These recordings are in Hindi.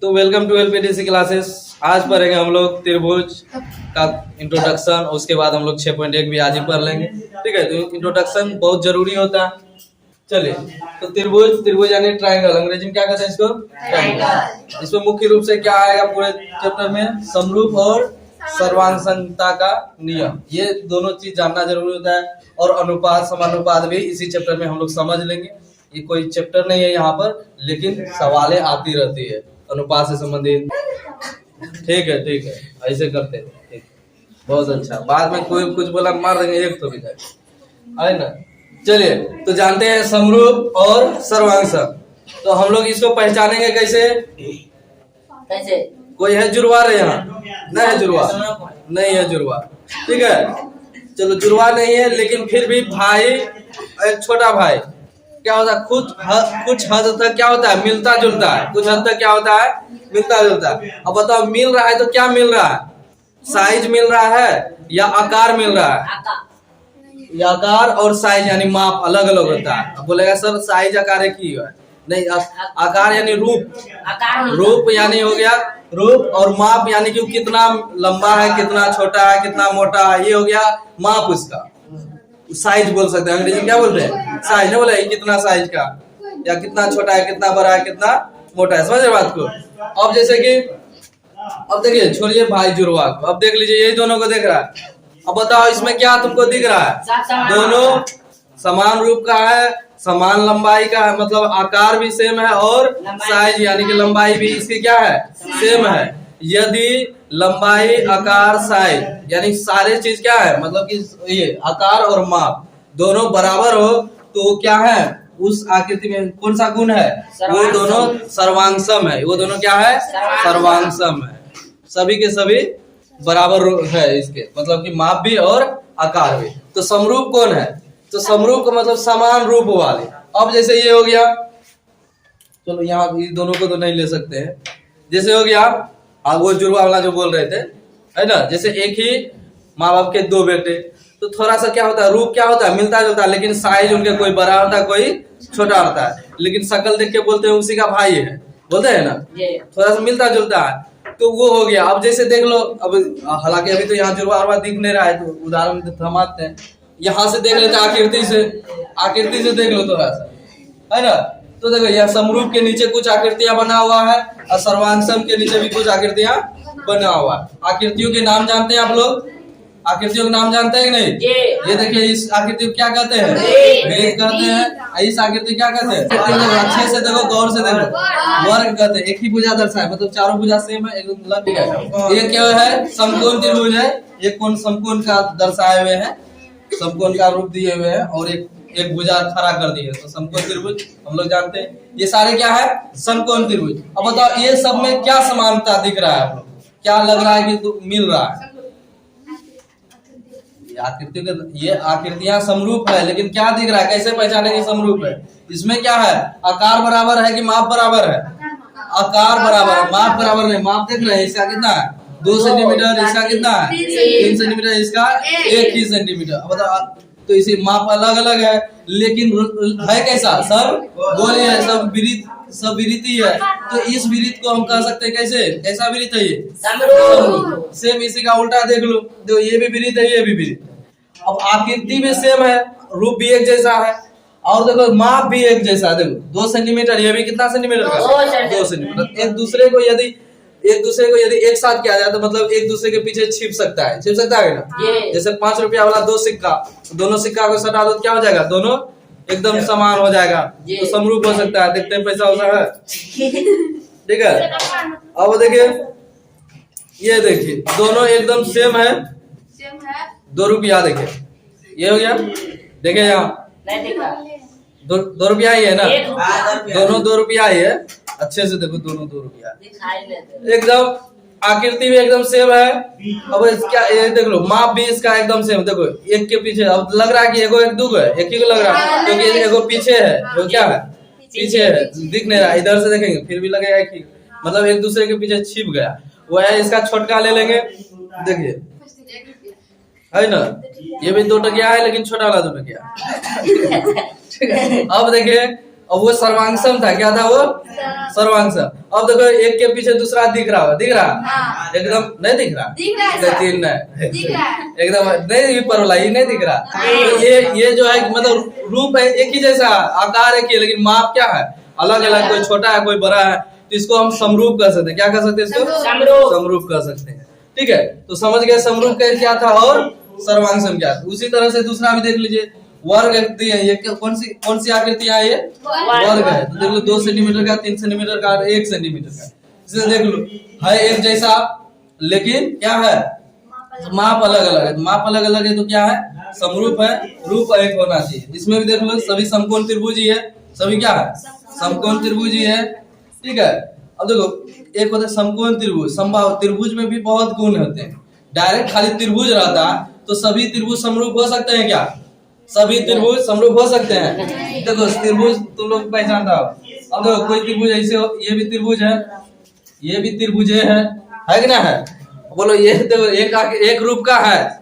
तो वेलकम टू एलपीटीसी क्लासेस। आज पढ़ेंगे हम लोग त्रिभुज का इंट्रोडक्शन, उसके बाद हम लोग 6.1 भी आज ही पढ़ लेंगे। ठीक है, तो इंट्रोडक्शन बहुत जरूरी होता है। चलिए, तो त्रिभुज यानी ट्रायंगल, अंग्रेजी में क्या कहते हैं इसको? ट्रायंगल। इसमें मुख्य रूप से क्या आएगा पूरे चैप्टर में? समरूप और सर्वांगसंगता का नियम, ये दोनों चीज जानना जरूरी होता है। और अनुपात समानुपात भी इसी चैप्टर में हम लोग समझ लेंगे। ये कोई चैप्टर नहीं है यहाँ पर, लेकिन सवालें आती रहती है अनुपात से संबंधित। ठीक है, ऐसे करते हैं। ठीक, बहुत अच्छा। बाद में कोई कुछ बोला मार देंगे एक तो भी है ना। चलिए, तो जानते हैं समरूप और सर्वांगसम। तो हम लोग इसको पहचानेंगे कैसे? कोई है जुड़वा यहाँ? नहीं है जुड़वा, नहीं है जुड़वा। ठीक है, चलो जुड़वा नहीं है, लेकिन फिर भी भाई, एक छोटा भाई क्या होता है? कुछ हद तक क्या होता है? मिलता जुलता है। कुछ हद तक क्या होता है? मिलता जुलता है। अब बताओ, मिल रहा है तो क्या मिल रहा है? साइज मिल रहा है या आकार मिल रहा है? या आकार और साइज यानी माप अलग अलग होता है। अब बोलेगा सर साइज आकार एक ही है। नहीं, आकार यानी रूप यानी हो गया रूप, और माप यानी कि कितना लंबा है, कितना छोटा है, कितना मोटा है, ये हो गया माप उसका। साइज बोल सकते हैं, अंग्रेजी में क्या बोलते हैं? साइज। नहीं बोला कितना साइज का, या कितना छोटा है, कितना बड़ा है, कितना मोटा है। समझ रहे बात को? अब जैसे कि अब देखिए, छोड़िए भाई जुड़वा को, अब देख लीजिए यही दोनों को देख रहा है। अब बताओ इसमें क्या तुमको दिख रहा है? दोनों समान रूप का है, समान लंबाई का है, मतलब आकार भी सेम है और साइज यानी कि लंबाई भी इसकी क्या है? सेम है। यदि लंबाई, आकार, साइज यानी सारे चीज क्या है, मतलब कि ये आकार और माप दोनों बराबर हो तो क्या है? उस आकृति में कौन सा गुण है? वो दोनों सर्वांगसम है। वो दोनों क्या है? सर्वांगसम है। सभी के सभी बराबर है इसके, मतलब कि माप भी और आकार भी। तो समरूप कौन है? तो समरूप का मतलब समान रूप वाले। अब जैसे ये हो गया, चलो यहाँ ये दोनों को तो नहीं ले सकते हैं। जैसे हो गया वो जुड़वा वाला जो बोल रहे थे, है ना। जैसे एक ही माँ बाप के दो बेटे, तो थोड़ा सा क्या होता है? रूप क्या होता है? मिलता जुलता है, लेकिन साइज उनके कोई बड़ा होता है, कोई छोटा होता है। लेकिन शक्ल देख के बोलते हैं उसी का भाई है, बोलते हैं ना, थोड़ा सा मिलता जुलता है। तो वो हो गया। अब जैसे देख लो, अब हालांकि अभी तो यहाँ जुड़वा दिख नहीं रहा है, तो उदाहरण थमाते हैं। यहाँ से देख लेते हैं, आकृति से देख लो थोड़ा सा, है ना। तो देखो यहाँ समरूप के नीचे कुछ आकृतियां बना हुआ है, और सर्वांगसम के नीचे भी कुछ आकृतियां बना हुआ है। आकृतियों के नाम जानते हैं आप लोग? आकृतियों के नाम जानते हैं कि नहीं? ये देखिए, इस आकृति को क्या कहते हैं? वृत्त कहते हैं। इस आकृति क्या कहते हैं? अच्छे से देखो, गौर से देखो, वर्ग कहते हैं। एक ही भुजा दर्शाए, मतलब चारों भुजा सेम है, एकदम लग है। ये क्या है? समकोण त्रिभुज है। एक कोण समकोण का दर्शाए हुए है, समकोण का रूप दिए हुए हैं, और एक भुजा खड़ा कर दिए, तो समकोण त्रिभुज हम लोग जानते हैं। ये सारे क्या है? समकोण त्रिभुज। अब बताओ ये सब में क्या समानता दिख रहा है आप लोग? क्या लग रहा है कि मिल रहा है? ये आकृतियां समरूप है, लेकिन क्या दिख रहा है? कैसे पहचानेंगे समरूप है? इसमें क्या है? आकार बराबर है कि माप बराबर है? आकार बराबर है, माप बराबर नहीं। माप देख रहे हैं, इसका कितना है? 2 सेंटीमीटर। इसका कितना है? 3 सेंटीमीटर। इसका 1 ही सेंटीमीटर। बताओ, तो इसी माप अलग अलग है, लेकिन है कैसा? सब गोले है, सब विरित ही है। तो इस विरित को हम कह सकते हैं कैसे? कैसा विरित है ये? समरूप। सेम इसी का उल्टा देख लो, देखो ये भी विरित है, ये भी विरित है। अब आकृति भी सेम है, रूप भी एक जैसा है, और देखो माप भी एक जैसा है। देखो 2 सेंटीमीटर, ये भी कितना सेंटीमीटर का? 2 सेंटीमीटर। एक दूसरे को यदि एक साथ किया जाए तो मतलब एक दूसरे के पीछे छिप सकता है ना। जैसे 5 रुपया वाला 2 सिक्का, दोनों सिक्का को सटा दो, क्या हो जाएगा? दोनों एकदम समान हो जाएगा, तो समरूप हो सकता है। देखते हैं पैसा होता है। ठीक है, अब देखिए, ये देखिए दोनों एकदम सेम है। 2 रुपया देखिए, ये हो गया। देखिए यहाँ 2 रुपया ही है ना, दोनों 2 रुपया ही है। अच्छे से देखो, दोनों 2 रुपया एकदम। आकृति भी एकदम सेम है। अब इसका ये देख लो, माप भी इसका एकदम सेम। देखो एक के पीछे, अब लग रहा है कि एगो एक दो है, एक ही को लग रहा है, क्योंकि एगो पीछे है। वो क्या है? पीछे है, दिख नहीं रहा। इधर से देखेंगे फिर भी लगेगा एक ही, मतलब एक दूसरे के पीछे छिप गया। वो है, इसका छोटका ले लेंगे। देखिए है ना, ये भी 2 टकिया है, लेकिन छोटा वाला 2 टकिया। ठीक है, अब देखिए और वो सर्वांगसम था। क्या था वो? सर्वांगसम। अब देखो एक के पीछे दूसरा दिख रहा, दिख रहा? एकदम नहीं दिख रहा, तीन नहीं एकदम नहीं, पर वाला ये नहीं दिख रहा। तो ये जो है मतलब रूप है एक ही जैसा, आकार एक ही, लेकिन माप क्या है अलग अलग, कोई छोटा है कोई बड़ा है, तो इसको हम समरूप कर सकते हैं। क्या कर सकते हैं इसको? समरूप कर सकते हैं। ठीक है, तो समझ गए समरूप क्या था और सर्वांगसम क्या था। उसी तरह से दूसरा भी देख लीजिए, वर्ग दिए, ये कौन सी आकृतियां है? ये वर्ग है। तो देख लो 2 सेंटीमीटर का, 3 सेंटीमीटर का, 1 सेंटीमीटर का। इसे देख लो है एक जैसा, लेकिन क्या है माप अलग अलग है। माप अलग अलग है तो क्या है? समरूप है, रूप एक होना चाहिए। इसमें भी देख लो सभी समकोण त्रिभुज ही है, सभी क्या है? समकोण त्रिभुज ही है। ठीक है, अब देखो एक होता है समकोण त्रिभुज, समबाहु त्रिभुज में भी बहुत गुण होते हैं। डायरेक्ट खाली त्रिभुज रहता तो सभी त्रिभुज समरूप हो सकते हैं क्या? सभी त्रिभुज समरूप हो सकते हैं। देखो त्रिभुज तुम लोग पहचानता हो। अब देखो कोई त्रिभुज ऐसे हो, ये भी त्रिभुज है, ये भी त्रिभुज है कि ना है? बोलो ये देखो एक रूप का है,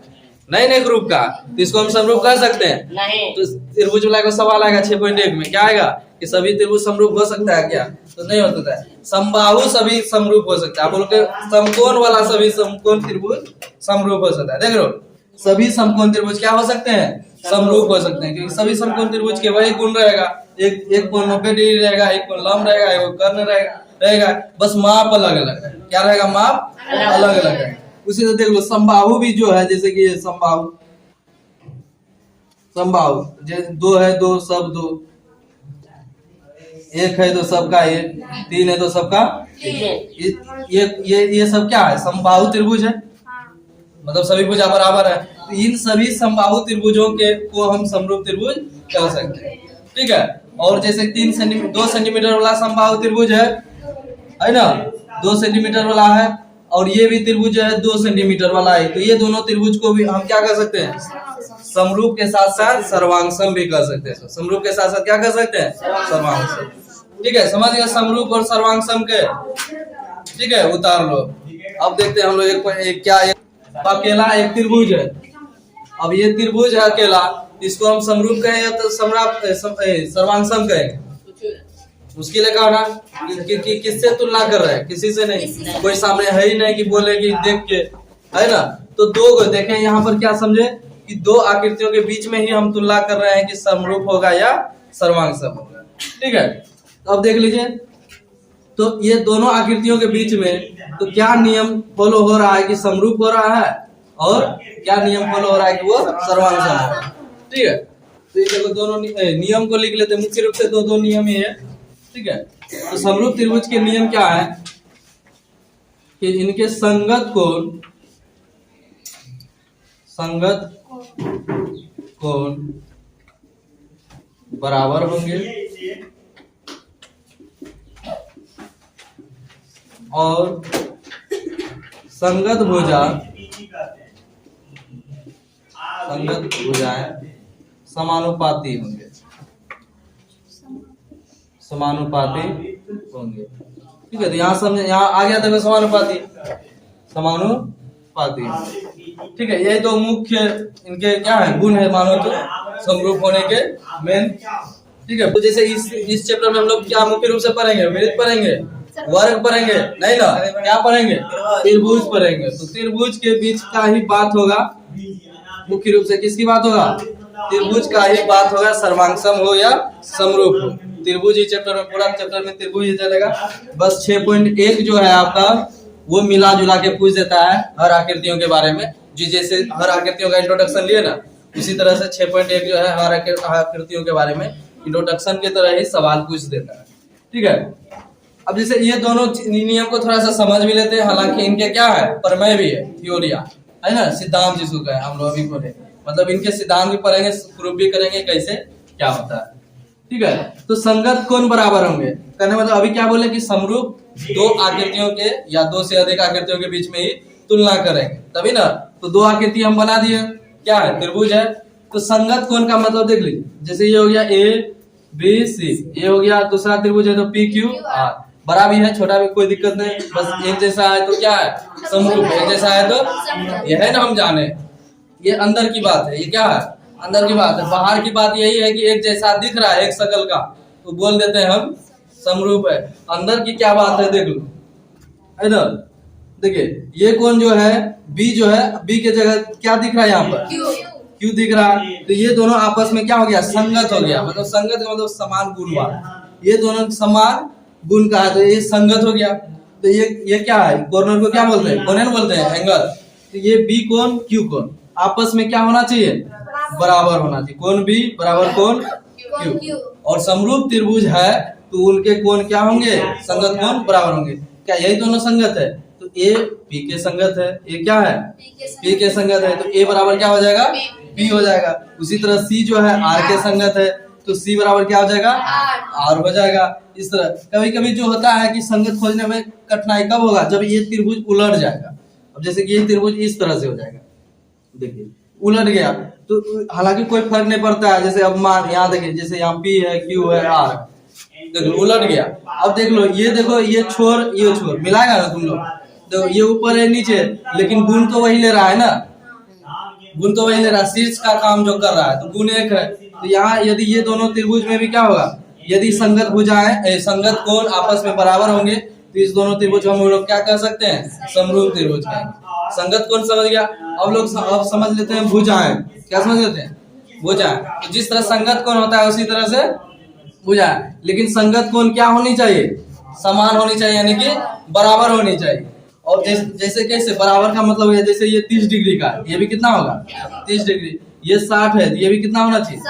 नहीं एक रूप का, तो इसको हम समरूप कर सकते हैं नहीं। तो त्रिभुज वाला को सवाल आएगा 6.1 में, क्या आएगा कि सभी त्रिभुज समरूप हो सकता है क्या? तो नहीं होता है। समबाहु सभी समरूप हो सकता है। बोलो कि समकोण वाला सभी समकोण त्रिभुज समरूप हो सकता है। देख लो सभी समकोण त्रिभुज क्या हो सकते हैं? समरूप हो सकते हैं, क्योंकि सभी समकोण त्रिभुज के वही गुण रहेगा, एक कोण 90 डिग्री रहेगा, एक कोण लंब रहेगा, एक कर्ण रहेगा, बस माप अलग अलग है। क्या रहेगा? माप अलग अलग है। उसी तरह देख लो समबाहु भी जो है, जैसे कि समबाहु दो है, दो सब दो, एक है तो सबका एक, 3 है तो सबका ये सब क्या है? समबाहु त्रिभुज है, मतलब सभी भुजा बराबर है। तो इन सभी समबाहु त्रिभुजों के को हम समरूप त्रिभुज कह सकते हैं। ठीक है, और जैसे 2 सेंटीमीटर वाला समबाहु त्रिभुज है ना, 2 सेंटीमीटर वाला है, और ये भी त्रिभुज है 2 सेंटीमीटर वाला है। तो ये दोनों त्रिभुज को भी हम क्या कर सकते हैं? समरूप के साथ साथ सर्वांगसम भी कर सकते हैं। समरूप के साथ साथ क्या कर सकते हैं? सर्वांगसम। ठीक है, समझ गए समरूप और सर्वांगसम के। ठीक है, उतार लो। अब देखते हैं हम लोग अकेला एक त्रिभुज है। अब ये त्रिभुज है अकेला, इसको हम समरूप कहें या तो सर्वांगसम कहेंगे? मुश्किल है कहा ना कि किससे तुलना कर रहे हैं? किसी से नहीं, कोई सामने है ही नहीं कि बोले कि देख के, है ना। तो दो देखें यहाँ पर, क्या समझे कि 2 आकृतियों के बीच में ही हम तुलना कर रहे हैं कि समरूप होगा या सर्वांगसम होगा। ठीक है, तो अब देख लीजिए, तो ये दोनों आकृतियों के बीच में तो क्या नियम फॉलो हो रहा है कि समरूप हो रहा है, और क्या नियम फॉलो हो रहा है कि वो सर्वांगसम हो रहा है। ठीक है, तो ये देखो दोनों नियम को लिख लेते हैं। मुख्य रूप से दो नियम ही है। ठीक है, तो समरूप त्रिभुज के नियम क्या है कि इनके संगत कोण बराबर होंगे और संगत भुजाएं समानुपाती होंगे। ठीक है, तो यहाँ समझे, यहाँ आ गया था समानुपाती। ठीक है, यही तो मुख्य इनके क्या है गुण है, मानो तो समरूप होने के मेन। ठीक है, तो जैसे इस चैप्टर में हम लोग क्या मुख्य रूप से पढ़ेंगे? वृत्त पढ़ेंगे, वर्ग पढ़ेंगे, नहीं ना, क्या पढ़ेंगे? त्रिभुज पढ़ेंगे। तो त्रिभुज के बीच का ही बात होगा, मुख्य रूप से किसकी बात होगा? त्रिभुज का ही बात होगा, सर्वांगसम हो या समरूप हो। त्रिभुज ही चैप्टर में, पूरा चैप्टर में त्रिभुज ही चलेगा। बस 6.1 जो है आपका वो मिला जुला के पूछ देता है हर आकृतियों के बारे में। जी जैसे हर आकृतियों का इंट्रोडक्शन लिए ना, उसी तरह से 6.1 जो है हर आकृतियों के बारे में इंट्रोडक्शन की तरह ही सवाल पूछ देता है। ठीक है, अब जैसे ये दोनों नियम को थोड़ा सा समझ भी लेते हैं, हालांकि इनके क्या है प्रमेय भी है, थ्योरिया है ना, सिद्धांत जिसको कहे हम लोग अभी पढ़े, मतलब इनके सिद्धांत भी पढ़ेंगे, प्रूफ भी करेंगे कैसे क्या होता है। ठीक है, तो संगत कोण बराबर होंगे कहने मतलब अभी क्या बोले कि समरूप 2 आकृतियों के या 2 से अधिक आकृतियों के बीच में ही तुलना करेंगे, तभी ना। तो 2 आकृति हम बना दिए, क्या है? त्रिभुज है। तो संगत कोण का मतलब देख लीजिए, जैसे ये हो गया ABC, ये हो गया दूसरा त्रिभुज है तो PQR, बड़ा भी है छोटा भी कोई दिक्कत नहीं, बस एक जैसा है तो क्या है? समरूप। एक जैसा है तो यह है ना, हम जाने ये अंदर की बात है, ये क्या है? अंदर की बात है। बाहर की बात यही है कि एक जैसा दिख रहा है एक शकल का, तो बोल देते हैं हम समरूप है। अंदर की क्या बात है देख लो इधर, देखिए ये कोण जो है बी जो है, बी के जगह क्या दिख रहा है यहाँ पर क्यू दिख रहा है, तो ये दोनों आपस में क्या हो गया, संगत हो गया। मतलब संगत का मतलब समान गुण वाला, ये दोनों समान गुण का है तो ये संगत हो गया। तो ये क्या है, कॉर्नर को क्या बोलते हैं, कोणन बोलते हैं, एंगल। तो ये बी कोण क्यू कोण आपस में क्या होना चाहिए, बराबर होना चाहिए। कोण बी बराबर कोण क्यू, और समरूप त्रिभुज है तो उनके कोण क्या होंगे, संगत कोण बराबर होंगे। क्या यही दोनों संगत है, तो ए बी के संगत है, ये क्या है पी के संगत है, तो ए बराबर क्या हो जाएगा, बी हो जाएगा। उसी तरह सी जो है आर के संगत है, तो सी बराबर क्या हो जाएगा, आर हो जाएगा। इस तरह कभी कभी जो होता है कि संगत खोजने में कठिनाई कब होगा, जब ये त्रिभुज उलट जाएगा। अब जैसे कि ये त्रिभुज इस तरह से हो जाएगा, देखिए उलट गया, तो हालांकि कोई फर्क नहीं पड़ता है। जैसे अब मान यहाँ देखिए, जैसे यहाँ पी है क्यू है आर, देख लो उलट गया। अब देख लो ये देखो, ये छोर मिलाएगा ना तुम लोग, तो ये ऊपर है नीचे, लेकिन गुण तो वही ले रहा है ना, गुण तो वही ले रहा है, शीर्ष का काम जो कर रहा है, तो गुण एक है। तो यहाँ यदि ये दोनों त्रिभुज में भी क्या होगा, यदि संगत भुजाएं संगत कोण आपस में बराबर होंगे, तो इस दोनों त्रिभुज को हम लोग क्या कर सकते हैं, समरूप त्रिभुज कहेंगे। संगत कोण समझ गया। अब लोग अब समझ लेते हैं भुजाएं, क्या समझ लेते हैं, भुजाएं। तो जिस तरह संगत कोण होता है उसी तरह से भुजाएं, लेकिन संगत कोण क्या होनी चाहिए, समान होनी चाहिए, यानी कि बराबर होनी चाहिए। और जैसे कैसे बराबर का मतलब है, जैसे ये 30 डिग्री का, ये भी कितना होगा 30 डिग्री, ये 60 है, ये भी कितना होना चाहिए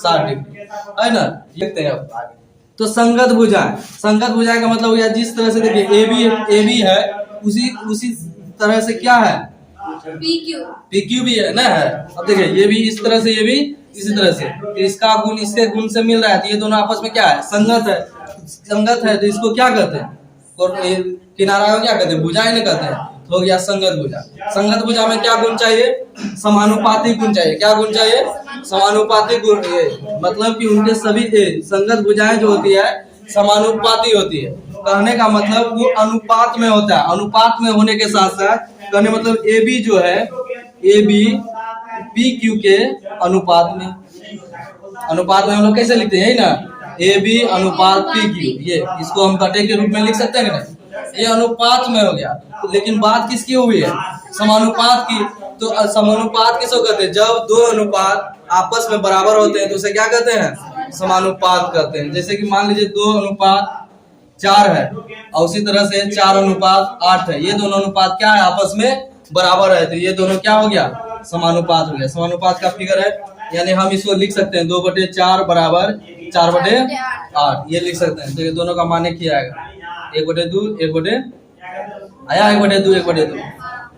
60 डिग्री, है ना। देखते हैं अब आगे। तो संगत भुजाएं का मतलब है जिस तरह से देखिए ए बी है, उसी तरह से क्या है पी क्यू भी है ना है। अब देखिए ये भी इस तरह से, ये भी इसी तरह से, तो इसका गुण इसके गुण से मिल रहा है, तो ये दोनों आपस में क्या है, संगत है। तो इसको क्या कहते हैं, किनारा को क्या कहते हैं, भुजाएं नहीं कहते हैं, तो हो गया संगत भुजा। संगत भुजा में क्या गुण चाहिए, समानुपातिक गुण चाहिए। क्या गुण चाहिए, समानुपातिक गुण। मतलब कि उनके सभी संगत भुजाएं जो होती है समानुपाती होती है। कहने का मतलब वो अनुपात में होता है, अनुपात में होने के साथ साथ कहने मतलब ए बी जो है, ए बी पी क्यू के अनुपात में हम लोग कैसे लिखते हैं, यही ना, ए बी अनुपात पी क्यू, ये इसको हम बटे के रूप में लिख सकते हैं ना, ये अनुपात में हो गया। लेकिन बात किसकी हुई है, समानुपात की। तो समानुपात किसको कहते हैं, जब दो अनुपात आपस में बराबर होते हैं तो उसे क्या कहते हैं, समानुपात कहते हैं। जैसे कि मान लीजिए 2:4 है, और उसी तरह से 4:8 है, ये दोनों अनुपात क्या है, आपस में बराबर है, तो ये दोनों क्या हो गया, समानुपात हो गया। समानुपात का फिगर है, यानी हम इसको लिख सकते हैं 2/4 बराबर 4/8, ये लिख सकते हैं। तो ये दोनों का मान किया आएगा 1/2 1/2।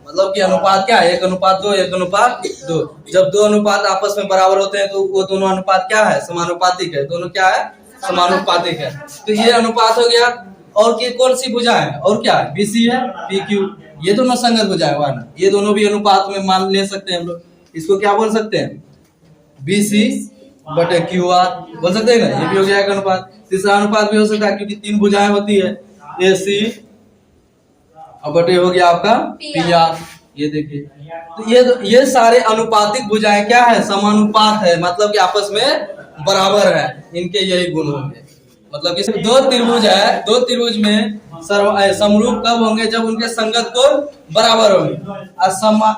मतलब कि अनुपात क्या है, 1:2 1:2। जब दो अनुपात आपस में बराबर होते हैं तो वो दोनों अनुपात क्या है, समानुपातिक है, दोनों क्या है, समानुपातिक है। तो ये अनुपात हो गया। और कौन सी भुजा है, और क्या है, बीसी है, पी क्यू, ये दोनों संगत भुजा है, ये दोनों भी अनुपात में मान ले सकते हैं हम लोग। इसको क्या बोल सकते हैं, BC बटे QR बोल सकते हैं ना, ये भी हो गया एक अनुपात। तीसरा अनुपात भी हो सकता है क्योंकि 3 भुजाएं होती है, AC बटे हो गया आपका PR। ये देखिए, तो ये सारे अनुपातिक भुजाएं क्या है, समानुपात है, मतलब कि आपस में बराबर है, इनके यही गुण होंगे। मतलब कि दो त्रिभुज है, दो त्रिभुज में समरूप कब होंगे, जब उनके संगत कोण बराबर होंगे,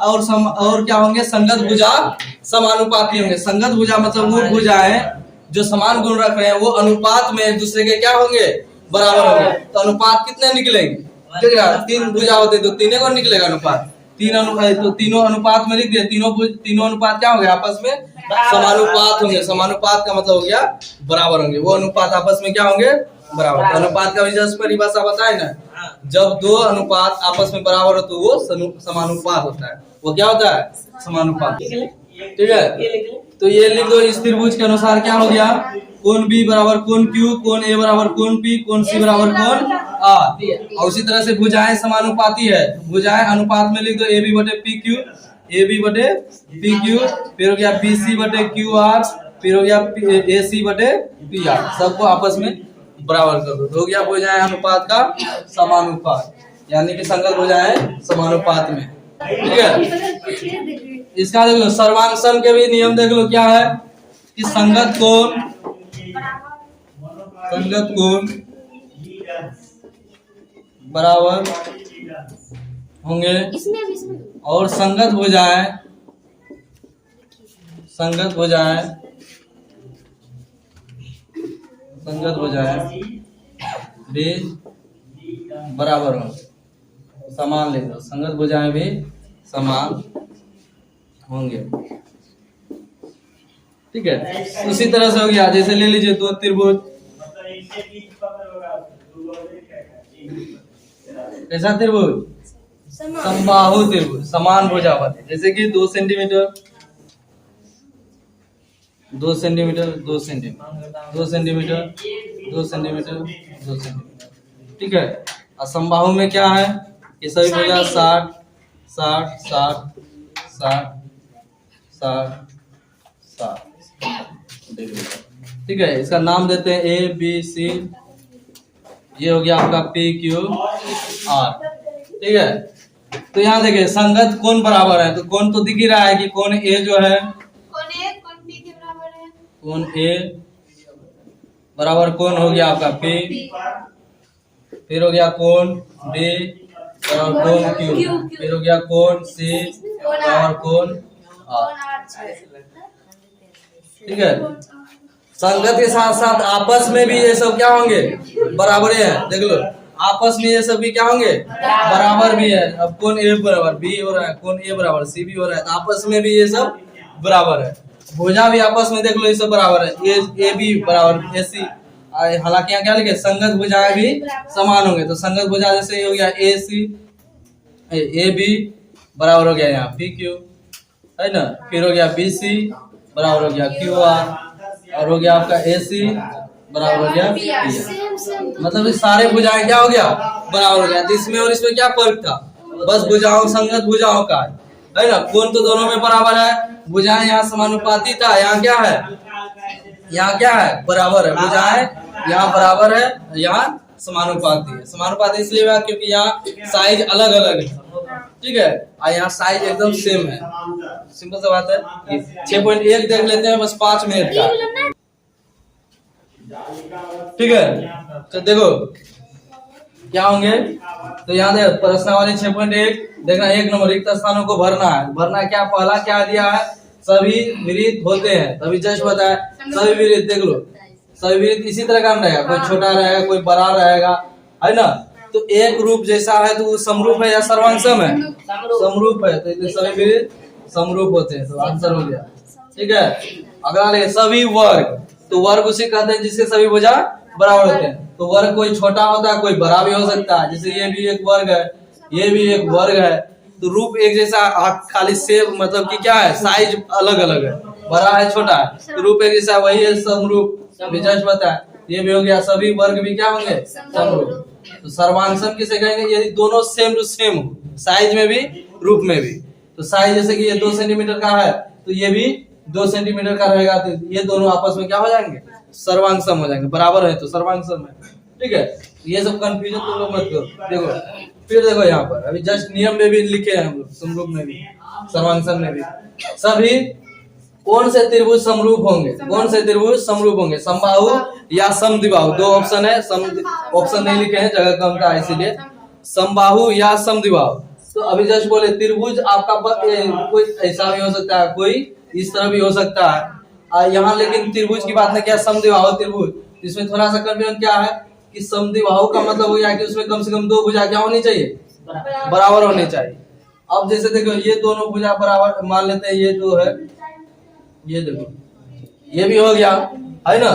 और क्या होंगे, संगत भुजा समानुपाती होंगे। संगत भुजा मतलब वो भुजाएं जो समान गुण रख रहे हैं, वो अनुपात में एक दूसरे के क्या होंगे, बराबर होंगे। तो अनुपात कितने निकलेंगे, 3 भुजा होते तो 3 को निकलेगा अनुपात, तो तीनों अनुपात में लिख दिया, तीनों अनुपात क्या होंगे, आपस में समानुपात होंगे। समानुपात का मतलब हो गया बराबर होंगे, वो अनुपात आपस में क्या होंगे, बराबर। तो अनुपात का विशेष परिभाषा बताए ना, जब दो अनुपात आपस में बराबर हो तो वो समानुपात होता है, वो क्या होता है, समानुपात। ठीक है, तो ये लिख दो। इस त्रिभुज के अनुसार क्या हो गया, कोण B बराबर कोण Q, कोण A बराबर कोण P, कोण C बराबर कोण R। और उसी तरह से भुजाएं समानुपाती है, भुजाएं अनुपात में लिख दो, AB बटे PQ, AB बटे PQ, फिर हो गया BC बटे QR, फिर हो गया AC बटे PR, सबको आपस में बराबर कर दो, तो हो गया भुजाएं अनुपात का समानुपात, यानी कि संगत भुजाएं समानुपात में। ठीक है, इसका देख लो, सर्वांग सम के भी नियम देख लो क्या है, कि संगत कोण संगत कोण बराबर होंगे और संगत भुजाएं भी बराबर होंगे, समान लिख दो, संगत भुजाएं भी समान होंगे। ठीक है, उसी तरह से हो गया, जैसे ले लीजिए दो त्रिभुज, कैसा त्रिभुज, समबाहु त्रिभुज, समान भुजा वाले, जैसे कि 2 centimetre 2 centimetre 2 centimetre 2 centimetre 2 centimetre 2 centimetre. ठीक है, और समबाहु में क्या है, ये सभी भुजा 60 60 60 60 60 60। ठीक है, इसका नाम देते हैं ए बी सी, ये हो गया आपका पी क्यू आर। ठीक है, तो यहाँ देखिए संगत कोण बराबर है, तो कोण तो दिख ही रहा है कि कोण ए जो है, कोण बी के बराबर है, कोण ए बराबर कोण हो गया आपका पी, फिर हो गया कोण बी बराबर कोण क्यू, फिर हो गया कोण सी बराबर कोण आर। ठीक है, संगत के साथ साथ आपस में भी ये सब क्या होंगे, बराबर है। देख लो आपस में ये सब भी क्या होंगे, बराबर भी है। अब कोण ए बराबर बी हो रहा है, कोण ए बराबर सी भी हो रहा है, तो आपस में भी ये सब बराबर है। भुजा भी आपस में देख लो ये सब बराबर है, ए बी बराबर ए सी। हालांकि यहाँ क्या लिखे, संगत भुजाएं भी समान होंगे, तो संगत भुजा जैसे हो गया ए सी ए बी बराबर हो गया यहाँ पी क्यू, है ना, फिर हो गया बी सी बराबर हो गया क्यू आर, और हो गया आपका ए सी बराबर हो गया पी आर। मतलब इस सारे भुजाएं क्या हो गया, बराबर हो गया। तो इसमें और इसमें क्या फर्क था, बस भुजाओं संगत भुजाओं का है ना, कोण तो दोनों में बराबर है, भुजाएं यहाँ समानुपाती था, यहाँ क्या है, यहाँ क्या है, बराबर है, भुजाएं यहाँ बराबर है, यहाँ समानुपाती है। समानुपाती इसलिए हुआ क्योंकि यहाँ साइज अलग अलग है। ठीक है, और यहाँ साइज एकदम सेम है। सिंपल सा बात है। 6.1 देख लेते हैं, बस 5 मिनट का। ठीक है, तो देखो क्या होंगे, तो यहाँ देख प्रश्नावली 6.1 देखना, 1 नंबर रिक्त स्थानों को भरना है। भरना क्या, पहला क्या दिया है, सभी विरित होते हैं, तभी जस्ट बताया सभी विरित। देख लो सभी विरित इसी तरह का रहेगा, कोई छोटा रहेगा कोई बड़ा रहेगा, है ना। तो एक रूप जैसा है तो वो समरूप है या सर्वांगसम है, समरूप है, तो सभी विरित समरूप होते हैं, तो आंसर हो गया। ठीक है, अगला ले सभी वर्ग, तो वर्ग उसे कहते हैं जिसके सभी भुजा बराबर होते हैं। तो वर्ग कोई छोटा होता है कोई बड़ा भी हो सकता है, जैसे ये भी एक वर्ग है, ये भी एक वर्ग है, तो रूप एक जैसा, खाली सेप मतलब कि क्या है, साइज अलग अलग है, बड़ा है छोटा है, तो रूप एक जैसा, वही है समरूप। पता है, ये भी हो गया, सभी वर्ग भी क्या होंगे, समरूप। तो सर्वांगसम किसे कहेंगे, यदि दोनों सेम टू सेम हो, साइज में भी रूप में भी। तो साइज जैसे कि ये 2 सेंटीमीटर का है, तो ये भी 2 सेंटीमीटर का रहेगा, तो ये दोनों आपस में क्या हो जाएंगे, सर्वांगसम हो जाएंगे, बराबर है तो सर्वांगसम है। ठीक है, ये सब कंफ्यूजन तुम लोग मत करो। देखो फिर देखो यहाँ पर अभी जस्ट नियम में भी लिखे हैं हम लोग, समरूप में भी सर्वांगसम में भी, सभी कौन से त्रिभुज समरूप होंगे, कौन से त्रिभुज समरूप होंगे, समबाहु या समद्विबाहु। 2 ऑप्शन है, ऑप्शन नहीं लिखे हैं, जगह कम था इसीलिए, समबाहु या समद्विबाहु। तो अभी जस्ट बोले त्रिभुज आपका कोई ऐसा भी हो सकता है, कोई इस तरह भी हो सकता है यहाँ, लेकिन त्रिभुज की बात नहीं किया, समद्विबाहु त्रिभुज। इसमें थोड़ा सा कंफ्यूजन क्या है कि समद्विबाहु का मतलब हो गया कि उसमें कम से कम 2 भुजा क्या होनी चाहिए, बराबर होनी चाहिए। अब जैसे देखो ये दोनों भुजा बराबर मान लेते हैं, ये जो है ये देखो ये भी हो गया, है ना।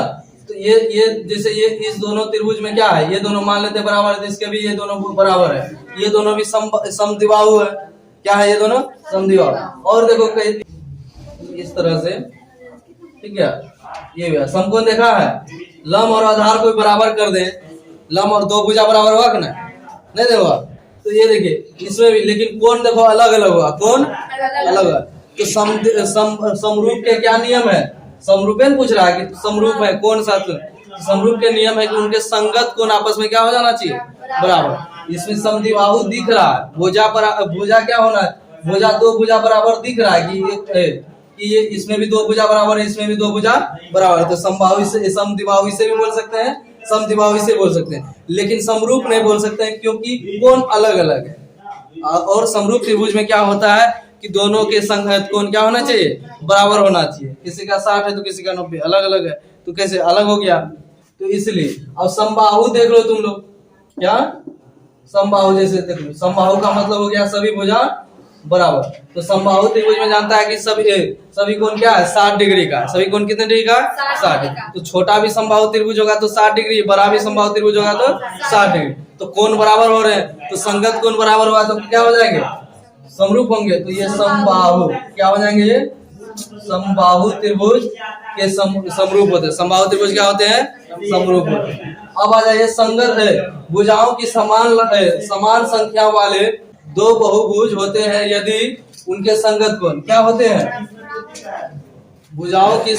तो ये जैसे ये इस दोनों त्रिभुज में क्या है, ये दोनों मान लेते हैं बराबर है, तो इसके भी ये दोनों बराबर है, ये दोनों भी समद्विबाहु है। क्या है, ये दोनों समद्विबाहु। और देखो कई इस तरह से, ठीक है, ये समकोण देखा है, लंब और आधार को बराबर कर दे, लंब और 2 भुजा बराबर हुआ कि नहीं देखो। तो ये देखिए इसमें भी, लेकिन कोण देखो अलग अलग हुआ, कोण अलग है। तो समरूप के क्या नियम है, समरूपेन पूछ रहा है कि समरूप है कौन सा, समरूप के नियम है कि उनके संगत कोण आपस में क्या हो जाना चाहिए, बराबर। इसमें समद्विबाहु दिख रहा है, भुजा क्या होना है, भुजा 2 भुजा बराबर दिख रहा है कि ये इसमें भी 2 भुजा बराबर है, इसमें भी 2 भुजा बराबर है, तो समबाहु से समद्विबाहु इसे भी बोल सकते हैं, समद्विबाहु इसे बोल सकते हैं, लेकिन समरूप नहीं बोल सकते हैं क्योंकि कोण अलग अलग है। और समरूप त्रिभुज में क्या होता है कि दोनों के संघात कोण क्या होना चाहिए, बराबर होना चाहिए। किसी का 60 है तो किसी का 90, अलग अलग है तो कैसे अलग हो गया, तो इसलिए। अब समबाहु देख लो तुम लोग, क्या समबाहु जैसे देख लो, समबाहु का मतलब हो गया सभी भुजा बराबर। तो समबाहु त्रिभुज में जानता है कि सभी कोण क्या है, 60 डिग्री का। सभी कोण कितने डिग्री का, 60। तो छोटा भी समबाहु त्रिभुज होगा तो 60 डिग्री, बड़ा भी समबाहु त्रिभुज होगा तो 60 डिग्री। तो कोण बराबर हो रहे हैं, तो संगत कोण बराबर हुआ तो क्या हो जाएंगे, समरूप होंगे। तो ये समबाहु क्या हो जाएंगे, ये समबाहु त्रिभुज के समरूप होते हैं। समबाहु त्रिभुज क्या होते हैं, समरूप होते हैं। अब आ जाइए संगत है, भुजाओं की समान संख्या वाले दो बहुभुज होते हैं यदि उनके संगत कोण क्या होते हैं, भुजाओं की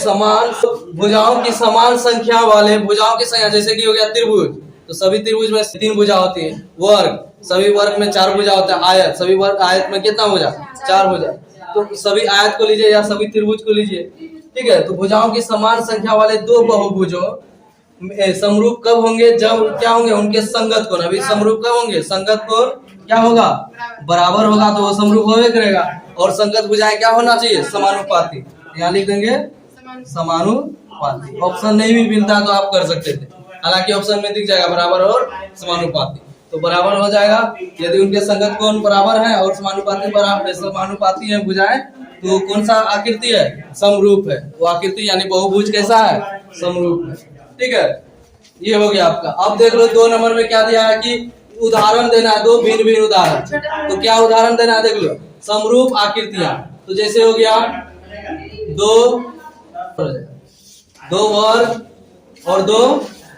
समान संख्या वाले, भुजाओं की संख्या जैसे कि हो गया त्रिभुज, तो सभी त्रिभुज में 3 भुजा होती है। वर्ग, सभी वर्ग में 4 भुजा होता है। आयत, सभी वर्ग आयत में कितना भुजा, 4 भुजा। तो सभी आयत को लीजिए या सभी त्रिभुज को लीजिए, ठीक है। तो भुजाओं की समान संख्या वाले दो बहुभुजों समरूप कब होंगे, जब क्या होंगे, उनके संगत कोण। अभी समरूप कब होंगे, संगत कोण क्या होगा, बराबर होगा तो वो समरूप होवे करेगा। और संगत भुजाएं क्या होना चाहिए, समानुपाती। यहाँ लिख देंगे समानुपाती। ऑप्शन नहीं भी मिलता तो आप कर सकते थे, हालांकि ऑप्शन में दिख जाएगा बराबर और समानुपाती। तो बराबर हो जाएगा यदि उनके संगत कोण बराबर है और समानुपाती है भुजाएं, तो कौन सा आकृति है, समरूप है। वो आकृति यानी बहुभुज कैसा है, समरूप है, ठीक है। ये हो गया आपका। अब देख लो 2 नंबर में क्या दिया है कि उदाहरण देना है, 2 भिन्न भिन्न उदाहरण। तो क्या उदाहरण देना है, देख लो, समरूप आकृतियां। तो जैसे हो गया 2 वर्ग और 2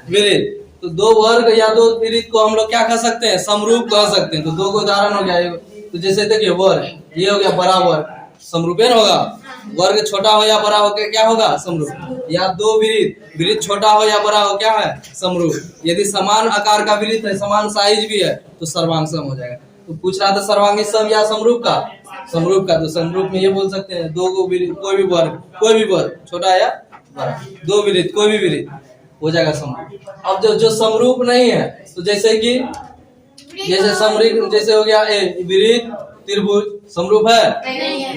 विरित। तो 2 वर्ग या 2 विरित को हम लोग क्या कह सकते हैं, समरूप कह सकते हैं। तो 2 को उदाहरण हो गया। तो जैसे देखिए वर्ग, ये हो गया बड़ा वर्ग, समरूप होगा। वर्ग छोटा हो या बड़ा हो क्या होगा, समरूप। या 2 विरित छोटा हो या बड़ा हो क्या है, समरूप। यदि समान आकार का विरित है, समान साइज भी है, तो सर्वांग सम हो जाएगा। तो पूछ रहा था सर्वांगी सम या समरूप का, समरूप का। तो समरूप में ये बोल सकते हैं 2 विरित, कोई भी वर्ग छोटा या बड़ा, 2 विरित कोई भी विरित हो जाएगा समरूप। अब जो समरूप नहीं है, तो जैसे कि समरूप जैसे हो गया विरित त्रिभुज, समरूप है,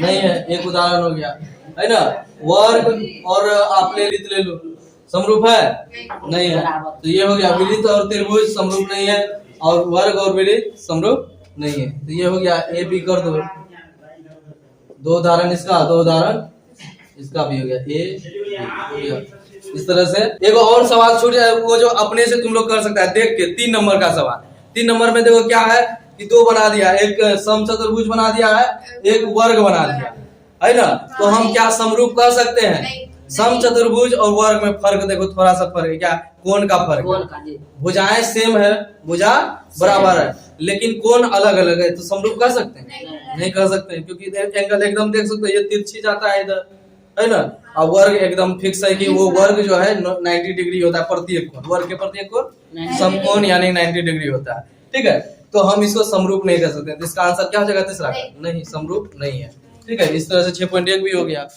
नहीं है। एक उदाहरण हो गया, है ना। वर्ग और आप ले लो, समरूप है, नहीं है। तो ये हो गया विरित और त्रिभुज समरूप नहीं है, और वर्ग और विरित समरूप नहीं है। तो ये हो गया, ए बी कर दो, 2 उदाहरण इसका, 2 उदाहरण इसका भी हो गया, ए। इस तरह से एक और सवाल छूट जाए, वो जो अपने से तुम लोग कर सकता है देख के। 3 नंबर का सवाल, 3 नंबर में देखो क्या है कि 2 बना दिया, एक समचतुर्भुज बना दिया है, एक वर्ग बना दिया है ना। तो हम क्या समरूप कह सकते हैं, समचतुर्भुज और वर्ग में फर्क देखो, थोड़ा सा फर्क है, क्या कोण का फर्क है। भुजाएं सेम है, भुजा बराबर है, लेकिन कोण अलग अलग है, तो समरूप कह सकते हैं, नहीं कह सकते, क्योंकि एंगल एकदम देख सकते हो, ये तिरछी जाता है इधर, है ना। अब वर्ग एकदम फिक्स है कि वो वर्ग जो है 90 डिग्री होता है प्रत्येक कोण, वर्ग के प्रत्येक कोण समकोण यानी 90 डिग्री होता है, ठीक है। तो हम इसको समरूप नहीं कर सकते। इसका आंसर क्या हो जाएगा, तीसरा नहीं, समरूप नहीं है, ठीक है। इस तरह से 6.1 भी हो गया।